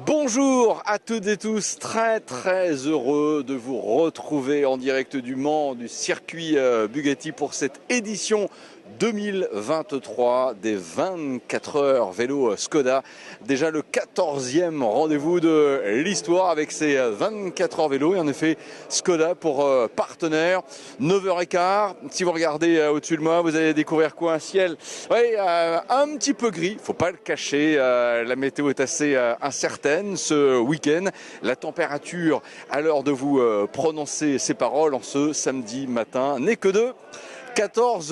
Bonjour à toutes et tous, très heureux de vous retrouver en direct du Mans, du circuit Bugatti pour cette édition 2023 des 24 heures vélo Skoda. Déjà le 14e rendez-vous de l'histoire avec ces 24 heures vélo. Et en effet, Skoda pour partenaire, 9h15. Si vous regardez au-dessus de moi, vous allez découvrir quoi? Un ciel un petit peu gris, faut pas le cacher. La météo est assez incertaine ce week-end. La température, à l'heure de vous prononcer ces paroles en ce samedi matin, n'est que de 14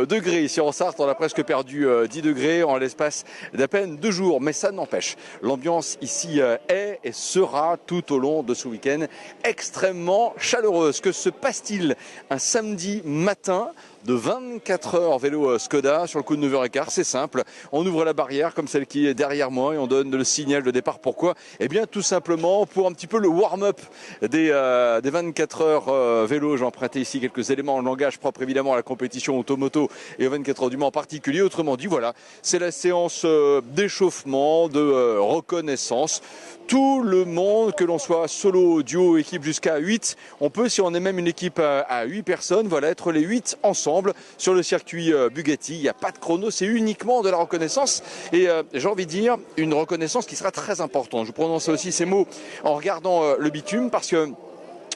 degrés. Ici en Sarthe, on a presque perdu 10 degrés en l'espace d'à peine 2 jours. Mais ça n'empêche, l'ambiance ici est et sera tout au long de ce week-end extrêmement chaleureuse. Que se passe-t-il un samedi matin de 24 heures vélo Skoda sur le coup de 9h15? C'est simple, on ouvre la barrière comme celle qui est derrière moi et on donne le signal de départ. Pourquoi? Eh bien tout simplement pour un petit peu le warm-up des 24 heures vélo. J'ai emprunté ici quelques éléments en langage propre évidemment à la compétition automoto et aux 24 heures du Mans en particulier. Autrement dit, voilà, c'est la séance d'échauffement, de reconnaissance. Tout le monde, que l'on soit solo, duo, équipe jusqu'à 8, on peut, si on est même une équipe à 8 personnes, voilà, être les 8 ensemble sur le circuit Bugatti. Il n'y a pas de chrono, c'est uniquement de la reconnaissance. Et j'ai envie de dire, une reconnaissance qui sera très importante. Je prononce aussi ces mots en regardant le bitume parce que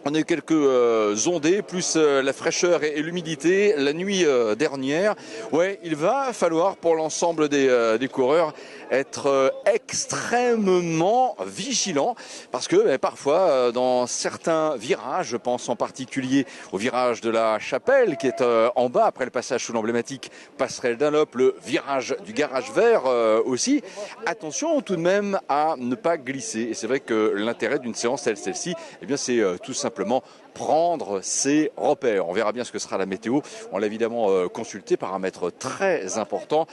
on a eu quelques ondées, plus la fraîcheur et l'humidité la nuit dernière. Ouais, il va falloir pour l'ensemble des coureurs être extrêmement vigilant parce que parfois dans certains virages, je pense en particulier au virage de la Chapelle qui est en bas après le passage sous l'emblématique passerelle Dunlop, le virage du garage vert aussi. Attention tout de même à ne pas glisser. Et c'est vrai que l'intérêt d'une séance telle celle-ci, eh bien c'est tout simplement prendre ses repères. On verra bien ce que sera la météo. On l'a évidemment consulté, paramètre très important.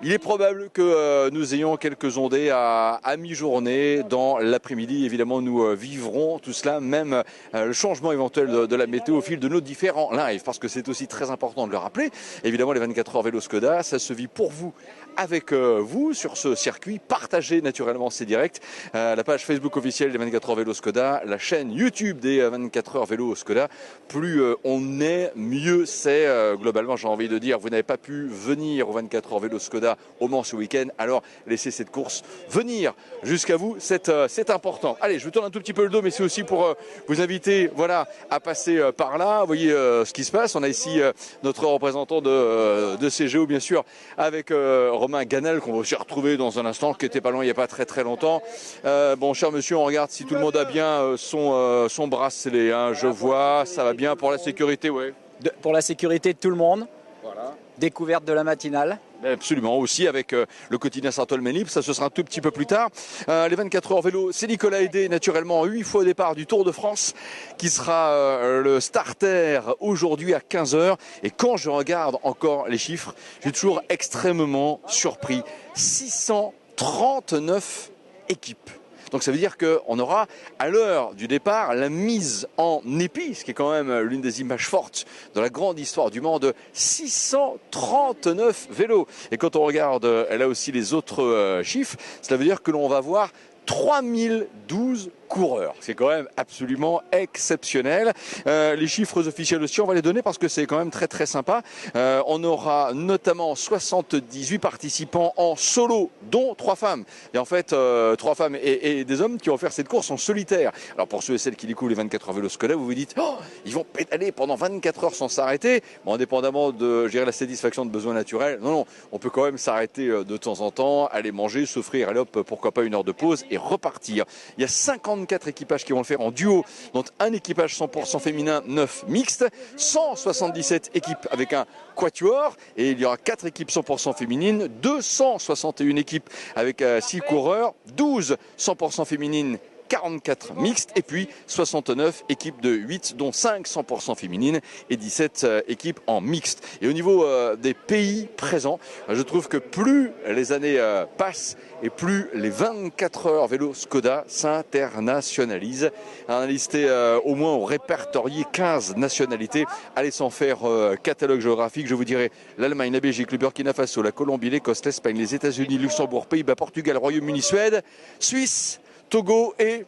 Il est probable que nous ayons quelques ondées à mi-journée dans l'après-midi. Évidemment, nous vivrons tout cela, même le changement éventuel de la météo au fil de nos différents lives, parce que c'est aussi très important de le rappeler. Évidemment, les 24 heures vélo Skoda, ça se vit pour vous, avec vous, sur ce circuit. Partagez naturellement ces directs. La page Facebook officielle des 24 heures vélo Skoda, la chaîne YouTube des 24 heures vélo Skoda. Plus on est, mieux c'est. Globalement, j'ai envie de dire, vous n'avez pas pu venir aux 24 heures vélo Skoda au Mans ce week-end, alors laissez cette course venir jusqu'à vous, c'est important. Allez, je vous tourne un tout petit peu le dos, mais c'est aussi pour vous inviter, voilà, à passer par là. Vous voyez ce qui se passe. On a ici notre représentant de CGO, bien sûr, avec Romain Ganel, qu'on va aussi retrouver dans un instant, qui était pas loin il n'y a pas très longtemps. Bon, cher monsieur, on regarde si tout le monde a bien son bracelet. Hein. Je vois, ça va bien pour la sécurité, ouais. Pour la sécurité de tout le monde. Voilà. Découverte de la matinale. Absolument, aussi avec le quotidien Sartol-Menlib, ça ce sera un tout petit peu plus tard. Les 24 heures vélo, c'est Nicolas Hédé, naturellement 8 fois au départ du Tour de France, qui sera le starter aujourd'hui à 15h. Et quand je regarde encore les chiffres, je suis toujours extrêmement surpris. 639 équipes. Donc ça veut dire qu'on aura à l'heure du départ la mise en épi, ce qui est quand même l'une des images fortes de la grande histoire du Mans, de 639 vélos. Et quand on regarde là aussi les autres chiffres, cela veut dire que l'on va voir 3012 coureurs. C'est quand même absolument exceptionnel. Les chiffres officiels aussi, on va les donner parce que c'est quand même très sympa. On aura notamment 78 participants en solo, dont 3 femmes. Et en fait, 3 femmes et des hommes qui vont faire cette course en solitaire. Alors pour ceux et celles qui découvrent les 24 heures vélo Skoda, vous vous dites, oh, ils vont pédaler pendant 24 heures sans s'arrêter. Bon, indépendamment de, je dirais, la satisfaction de besoins naturels. Non, on peut quand même s'arrêter de temps en temps, aller manger, s'offrir, allez hop, pourquoi pas une heure de pause et repartir. Il y a 54 équipages qui vont le faire en duo, dont un équipage 100% féminin, 9 mixtes, 177 équipes avec un quatuor, et il y aura 4 équipes 100% féminines, 261 équipes avec 6 coureurs, 12 100% féminines, 44 mixtes et puis 69 équipes de 8 dont 5 100% féminines et 17 équipes en mixte. Et au niveau des pays présents, je trouve que plus les années passent et plus les 24 heures vélo Skoda s'internationalisent. On a listé au moins, on répertorié 15 nationalités. Allez s'en faire catalogue géographique, je vous dirai l'Allemagne, la Belgique, le Burkina Faso, la Colombie, l'Écosse, l'Espagne, les États-Unis, Luxembourg, Pays-Bas, Portugal, Royaume-Uni, Suède, Suisse, Togo et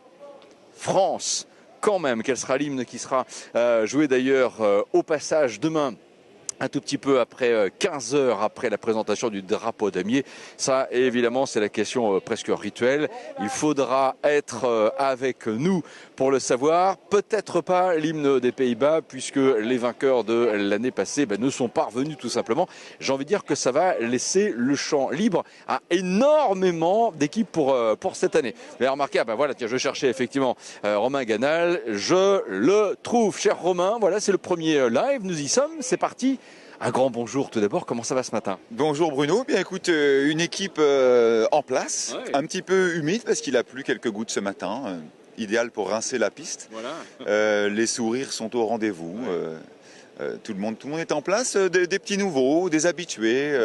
France. Quand même, quel sera l'hymne qui sera joué d'ailleurs au passage demain, un tout petit peu après 15 heures après la présentation du drapeau damier. Ça, évidemment, c'est la question presque rituelle. Il faudra être avec nous pour le savoir. Peut-être pas l'hymne des Pays-Bas, puisque les vainqueurs de l'année passée ne sont pas revenus tout simplement. J'ai envie de dire que ça va laisser le champ libre à énormément d'équipes pour cette année. Vous avez remarqué, voilà, tiens, je cherchais effectivement Romain Ganal. Je le trouve, cher Romain. Voilà, c'est le premier live. Nous y sommes. C'est parti. Un grand bonjour tout d'abord, comment ça va ce matin? Bonjour Bruno, bien écoute, une équipe en place, ouais. Un petit peu humide parce qu'il a plu quelques gouttes ce matin, idéal pour rincer la piste. Voilà. Les sourires sont au rendez-vous. Ouais. Tout le monde est en place, des petits nouveaux, des habitués,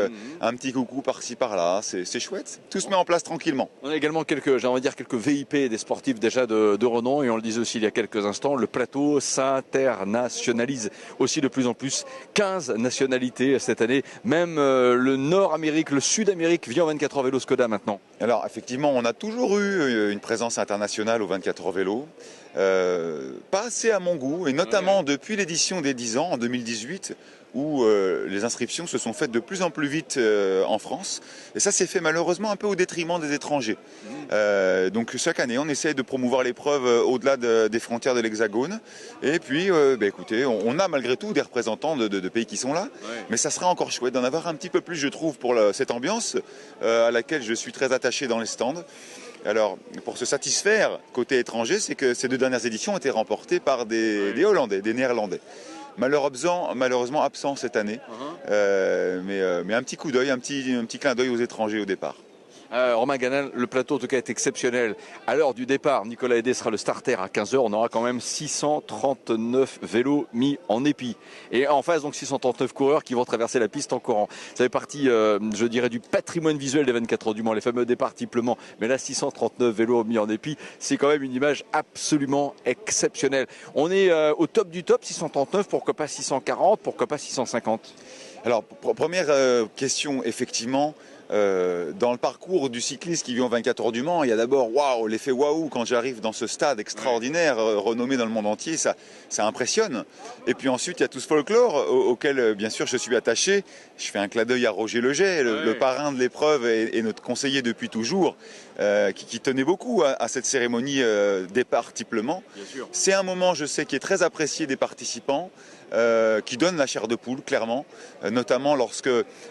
un petit coucou par-ci par-là, c'est chouette. Tout se met en place tranquillement. On a également quelques VIP des sportifs déjà de renom, et on le disait aussi il y a quelques instants, le plateau s'internationalise aussi de plus en plus. 15 nationalités cette année, même le Nord-Amérique, le Sud-Amérique vient au 24 heures vélo Skoda maintenant. Alors effectivement, on a toujours eu une présence internationale au 24 heures vélo. Pas assez à mon goût, et notamment depuis l'édition des 10 ans en 2018 où les inscriptions se sont faites de plus en plus vite en France, et ça s'est fait malheureusement un peu au détriment des étrangers. Donc chaque année on essaie de promouvoir l'épreuve au-delà des frontières de l'Hexagone, et puis écoutez, on a malgré tout des représentants de pays qui sont là, mais ça sera encore chouette d'en avoir un petit peu plus, je trouve, pour cette ambiance à laquelle je suis très attaché dans les stands. Alors, pour se satisfaire, côté étranger, c'est que ces 2 dernières éditions ont été remportées par des Hollandais, des Néerlandais. Malheureusement absents cette année, mais un petit coup d'œil, un petit clin d'œil aux étrangers au départ. Romain Ganal, le plateau en tout cas est exceptionnel. À l'heure du départ, Nicolas Hédé sera le starter à 15 heures. On aura quand même 639 vélos mis en épi. Et en face, donc 639 coureurs qui vont traverser la piste en courant. Ça fait partie, je dirais, du patrimoine visuel des 24 heures du Mans, les fameux départs triplement. Mais là, 639 vélos mis en épi, c'est quand même une image absolument exceptionnelle. On est au top du top, 639, pourquoi pas 640, pourquoi pas 650? Alors, première question, effectivement, dans le parcours du cycliste qui vit en 24 heures du Mans, il y a d'abord l'effet waouh quand j'arrive dans ce stade extraordinaire, renommé dans le monde entier, ça impressionne. Et puis ensuite, il y a tout ce folklore auquel, bien sûr, je suis attaché. Je fais un clin d'œil à Roger Leget, le parrain de l'épreuve et notre conseiller depuis toujours, qui tenait beaucoup à cette cérémonie départ triplement. C'est un moment, je sais, qui est très apprécié des participants. Qui donne la chair de poule, clairement, notamment lorsque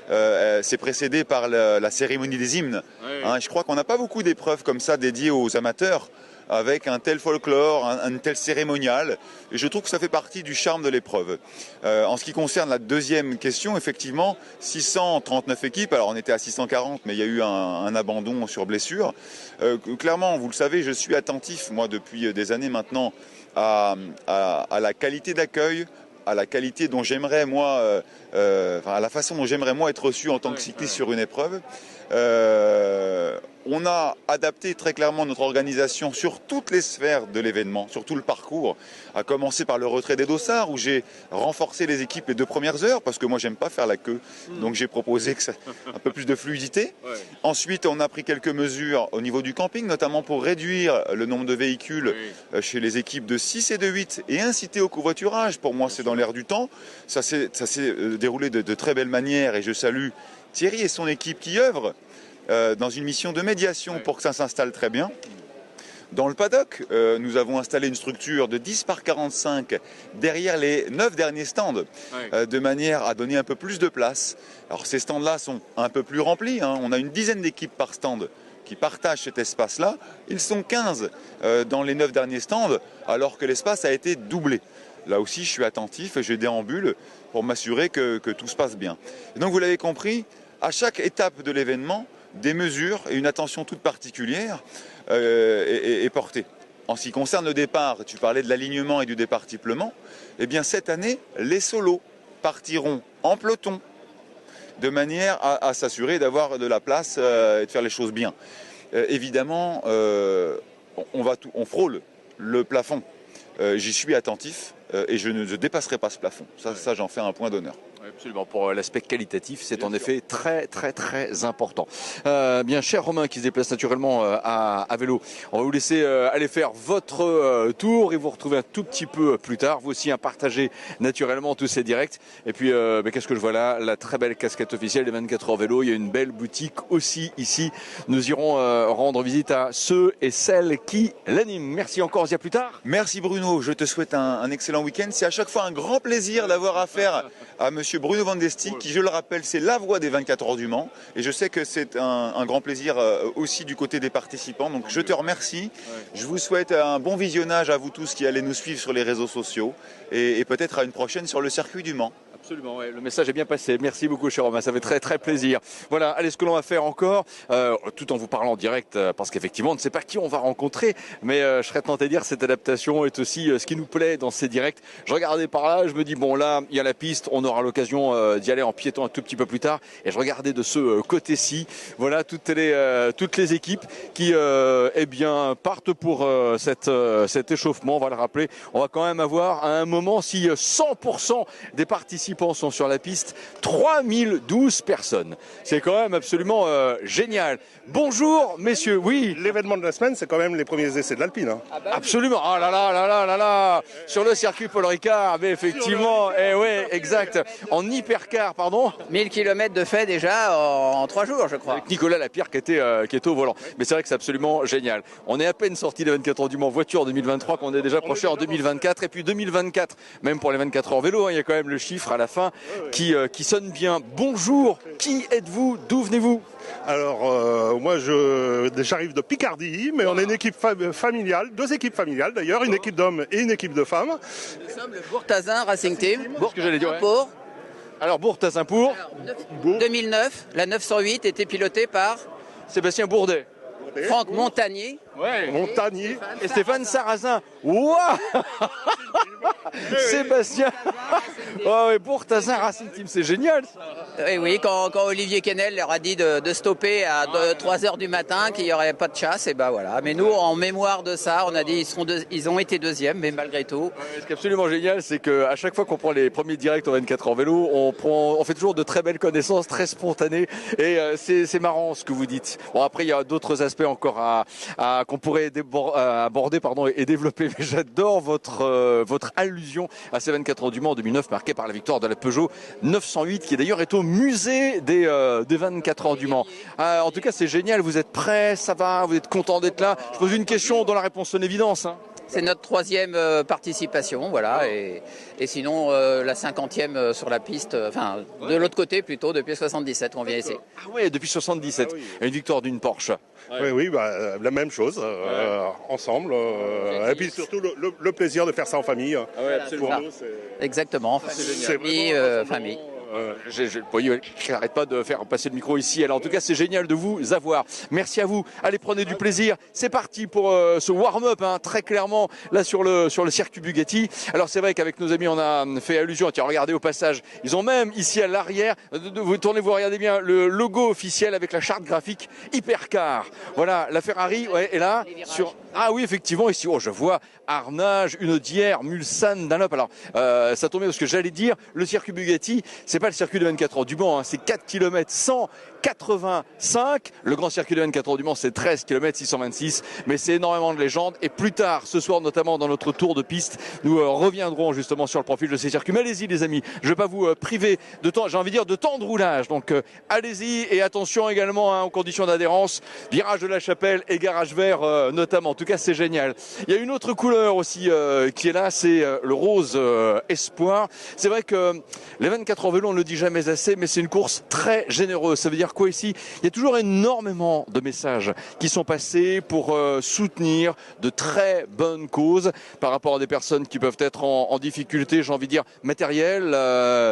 c'est précédé par la cérémonie des hymnes. Je crois qu'on n'a pas beaucoup d'épreuves comme ça dédiées aux amateurs, avec un tel folklore, un tel cérémonial. Et je trouve que ça fait partie du charme de l'épreuve. En ce qui concerne la deuxième question, effectivement, 639 équipes. Alors on était à 640, mais il y a eu un abandon sur blessure. Clairement, vous le savez, je suis attentif, moi, depuis des années maintenant, à la qualité d'accueil, à la qualité dont j'aimerais moi, à la façon dont j'aimerais moi être reçu en tant que cycliste sur une épreuve. On a adapté très clairement notre organisation sur toutes les sphères de l'événement, sur tout le parcours, à commencer par le retrait des dossards, où j'ai renforcé les équipes les 2 premières heures, parce que moi j'aime pas faire la queue, donc j'ai proposé un peu plus de fluidité. Ensuite, on a pris quelques mesures au niveau du camping, notamment pour réduire le nombre de véhicules chez les équipes de 6 et de 8, et inciter au covoiturage. Pour moi, c'est dans l'air du temps. Ça s'est déroulé de très belle manière, et je salue Thierry et son équipe qui œuvrent dans une mission de médiation pour que ça s'installe très bien. Dans le paddock, nous avons installé une structure de 10 par 45 derrière les 9 derniers stands, de manière à donner un peu plus de place. Alors ces stands-là sont un peu plus remplis, on a une dizaine d'équipes par stand qui partagent cet espace-là. Ils sont 15 dans les 9 derniers stands, alors que l'espace a été doublé. Là aussi, je suis attentif et je déambule pour m'assurer que tout se passe bien. Et donc vous l'avez compris, à chaque étape de l'événement, des mesures et une attention toute particulière est portée. En ce qui concerne le départ, tu parlais de l'alignement et du départ triplement, eh bien cette année, les solos partiront en peloton, de manière à s'assurer d'avoir de la place et de faire les choses bien. Évidemment, on frôle le plafond. J'y suis attentif et je ne dépasserai pas ce plafond. Ça j'en fais un point d'honneur. Absolument, pour l'aspect qualitatif, c'est en effet très important. Bien, cher Romain qui se déplace naturellement à vélo, on va vous laisser aller faire votre tour et vous retrouver un tout petit peu plus tard. Vous aussi, partagez naturellement tous ces directs. Et puis, qu'est-ce que je vois là? La très belle casquette officielle des 24 heures vélo. Il y a une belle boutique aussi ici. Nous irons rendre visite à ceux et celles qui l'animent. Merci encore, on se dit à plus tard. Merci Bruno, je te souhaite un excellent week-end. C'est à chaque fois un grand plaisir d'avoir affaire à monsieur Bruno Van Destig, qui, je le rappelle, c'est la voix des 24 heures du Mans. Et je sais que c'est un grand plaisir aussi du côté des participants. Donc je te remercie. Je vous souhaite un bon visionnage à vous tous qui allez nous suivre sur les réseaux sociaux. Et peut-être à une prochaine sur le circuit du Mans. Absolument, ouais. Le message est bien passé. Merci beaucoup, cher Romain. Ça fait très plaisir. Voilà, allez, ce que l'on va faire encore, tout en vous parlant en direct, parce qu'effectivement, on ne sait pas qui on va rencontrer, mais je serais tenté de dire cette adaptation est aussi ce qui nous plaît dans ces directs. Je regardais par là, je me dis, bon là, il y a la piste, on aura l'occasion d'y aller en piéton un tout petit peu plus tard. Et je regardais de ce côté-ci, voilà, toutes les équipes qui partent pour cet échauffement. On va le rappeler, on va quand même avoir à un moment, si 100% des participants sont sur la piste, 3012 personnes. C'est quand même absolument génial. Bonjour messieurs, oui. L'événement de la semaine, c'est quand même les premiers essais de l'Alpine. Hein. Ah bah absolument, oh là là, sur le circuit Paul Ricard, mais effectivement, exact, en hypercar, pardon. 1000 km de fait déjà en 3 jours, je crois. Avec Nicolas Lapierre qui était au volant. Mais c'est vrai que c'est absolument génial. On est à peine sorti des 24 heures du Mans voiture 2023, qu'on est déjà proché en 2024. Et puis 2024, même pour les 24 heures vélo, il y a quand même le chiffre à la fin qui sonne bien. Bonjour, qui êtes-vous? D'où venez-vous? Alors, moi, j'arrive de Picardie, mais on est une équipe familiale, 2 équipes familiales d'ailleurs, une équipe d'hommes et une équipe de femmes. Nous sommes le Bourtazin Racing Team. Ce que j'allais dire. Pour Alors, Bourtazin-Pour 2009, la 908 était pilotée par Sébastien Bourdet. Franck Montagnier. Montagnier. Et Stéphane Sarrazin. Waouh. Sébastien. Bourtazin Racing Team, c'est génial. Oui, quand Olivier Quesnel leur a dit de stopper à 3h du matin, qu'il n'y aurait pas de chasse, et ben voilà. Mais nous, en mémoire de ça, on a dit ils ont été deuxièmes, mais malgré tout. Ce qui est absolument génial, c'est qu'à chaque fois qu'on prend les premiers directs en 24 heures vélo, on fait toujours de très belles connaissances, très spontanées, et c'est marrant ce que vous dites. Bon, après, il y a d'autres aspects encore qu'on pourrait aborder et développer, mais j'adore votre allusion à ces 24 heures du Mans en 2009, marquée par la victoire de la Peugeot 908, qui d'ailleurs est au musée des 24 heures du Mans. En tout cas, c'est génial, vous êtes prêts, ça va, vous êtes contents d'être là. Je pose une question dont la réponse sonne évidence. C'est notre 3e participation, voilà, et sinon la 50e sur la piste, de l'autre côté plutôt, depuis 77 qu'on vient ici. Ah ouais, depuis 77, une victoire d'une Porsche. Oui, la même chose, ensemble, et puis surtout le plaisir de faire ça en famille. Ah ouais, absolument. Pour nous, exactement, famille. Je n'arrête pas de faire passer le micro ici. Alors en tout cas, c'est génial de vous avoir. Merci à vous. Allez, prenez du plaisir. C'est parti pour ce warm-up, très clairement, là sur le circuit Bugatti. Alors c'est vrai qu'avec nos amis, on a fait allusion. Tiens, regardez au passage. Ils ont même ici à l'arrière, vous tournez, vous regardez bien, le logo officiel avec la charte graphique Hypercar. Voilà, la Ferrari est là. Ah oui, effectivement, ici, je vois Arnage, une Audière, Mulsanne, Dunlop. Alors, ça tombait parce que j'allais dire, le circuit Bugatti, c'est pas le circuit de 24 heures du Mans, c'est 4 km 185. Le grand circuit de 24 heures du Mans, c'est 13 km 626. Mais c'est énormément de légendes. Et plus tard, ce soir, notamment dans notre tour de piste, nous reviendrons justement sur le profil de ces circuits. Mais allez-y, les amis. Je ne vais pas vous priver de temps, j'ai envie de dire, de temps de roulage. Donc, allez-y. Et attention également aux conditions d'adhérence. Virage de la Chapelle et garage vert, notamment. En tout cas, c'est génial. Il y a une autre couleur aussi qui est là, c'est le rose espoir. C'est vrai que les 24 heures vélo, on ne le dit jamais assez, mais c'est une course très généreuse. Ça veut dire quoi ici? Il y a toujours énormément de messages qui sont passés pour soutenir de très bonnes causes par rapport à des personnes qui peuvent être en difficulté, j'ai envie de dire, matérielle,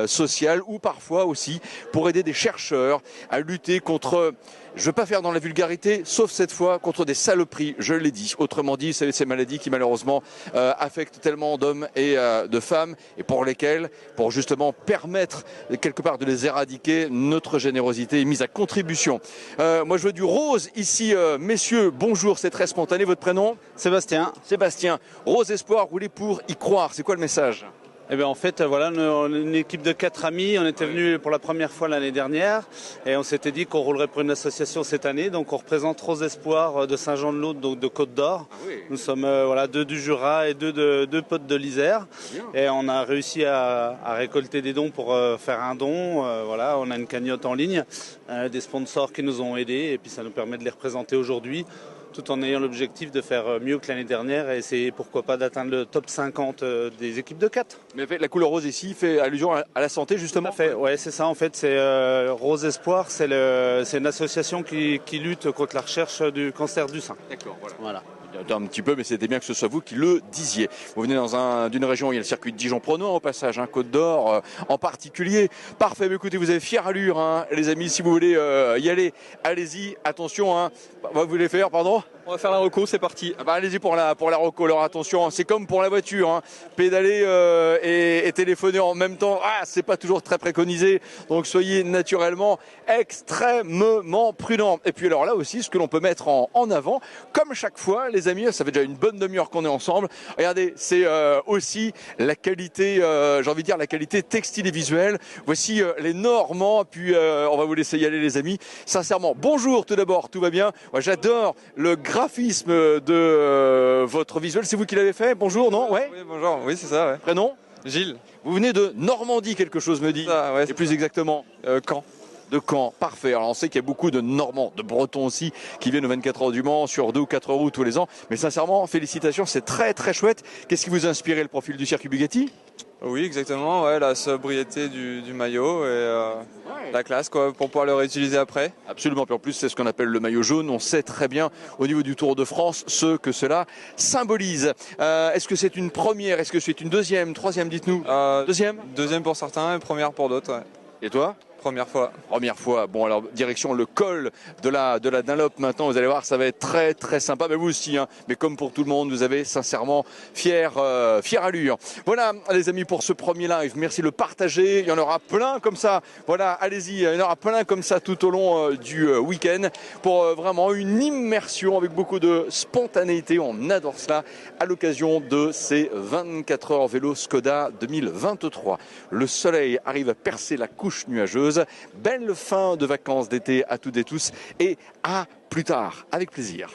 sociale, ou parfois aussi pour aider des chercheurs à lutter contre... Je ne veux pas faire dans la vulgarité, sauf cette fois contre des saloperies, je l'ai dit. Autrement dit, c'est ces maladies qui malheureusement affectent tellement d'hommes et de femmes, et pour lesquelles, pour justement permettre quelque part de les éradiquer, notre générosité est mise à contribution. Moi je veux du rose ici, messieurs, bonjour, c'est très spontané, votre prénom? Sébastien. Sébastien, rose espoir, rouler pour y croire, c'est quoi le message? Eh bien, en fait, voilà, on est une équipe de 4 amis. On était venus pour la première fois l'année dernière et on s'était dit qu'on roulerait pour une association cette année. Donc, on représente Rose Espoir de Saint-Jean-de-Luz, donc de Côte d'Or. Ah oui. Nous sommes 2 du Jura et 2 potes de l'Isère. Et on a réussi à récolter des dons pour faire un don. Voilà, on a une cagnotte en ligne, des sponsors qui nous ont aidés et puis ça nous permet de les représenter aujourd'hui, tout en ayant l'objectif de faire mieux que l'année dernière et essayer pourquoi pas d'atteindre le top 50 des équipes de 4. Mais la couleur rose ici fait allusion à la santé justement. Ouais, c'est ça en fait, c'est Rose Espoir, c'est une association qui lutte contre la recherche du cancer du sein. D'accord, voilà. Un petit peu, mais c'était bien que ce soit vous qui le disiez. Vous venez d'une région où il y a le circuit de Dijon-Prenois au passage, Côte d'Or en particulier. Parfait, mais écoutez, vous avez fière allure, les amis, si vous voulez y aller, allez-y, attention. Vous voulez faire, pardon ? On va faire la reco, c'est parti. Allez-y pour la reco, alors attention, c'est comme pour la voiture, pédaler et téléphoner en même temps, c'est pas toujours très préconisé, donc soyez naturellement extrêmement prudents. Et puis alors là aussi, ce que l'on peut mettre en avant, comme chaque fois, les amis, ça fait déjà une bonne demi-heure qu'on est ensemble, regardez, c'est aussi la qualité, j'ai envie de dire la qualité textile et visuelle. Voici les Normands, puis on va vous laisser y aller les amis. Sincèrement, bonjour tout d'abord, tout va bien? Moi, j'adore le graphisme de votre visuel, c'est vous qui l'avez fait? Bonjour, non? Ouais. Oui, bonjour, oui c'est ça. Ouais. Prénom? Gilles. Vous venez de Normandie, quelque chose me dit. Ça, ouais, et plus exactement Caen. De Caen, parfait. Alors on sait qu'il y a beaucoup de Normands, de Bretons aussi, qui viennent aux 24 heures du Mans sur 2 ou 4 roues tous les ans. Mais sincèrement, félicitations, c'est très très chouette. Qu'est-ce qui vous a inspiré le profil du circuit Bugatti? Oui, exactement, la sobriété du maillot et la classe pour pouvoir le réutiliser après. Absolument, puis en plus c'est ce qu'on appelle le maillot jaune. On sait très bien au niveau du Tour de France ce que cela symbolise. Est-ce que c'est une première? Est-ce que c'est une deuxième? Troisième, dites-nous. Deuxième pour certains et première pour d'autres. Ouais. Et toi? Première fois. Première fois. Bon, alors direction le col de la Dunlop maintenant. Vous allez voir, ça va être très très sympa. Mais vous aussi, mais comme pour tout le monde, vous avez sincèrement fière allure. Voilà, les amis, pour ce premier live. Merci de le partager. Il y en aura plein comme ça. Voilà, allez-y. Il y en aura plein comme ça tout au long du week-end pour vraiment une immersion avec beaucoup de spontanéité. On adore cela à l'occasion de ces 24 heures vélo Skoda 2023. Le soleil arrive à percer la couche nuageuse. Belle fin de vacances d'été à toutes et tous et à plus tard, avec plaisir.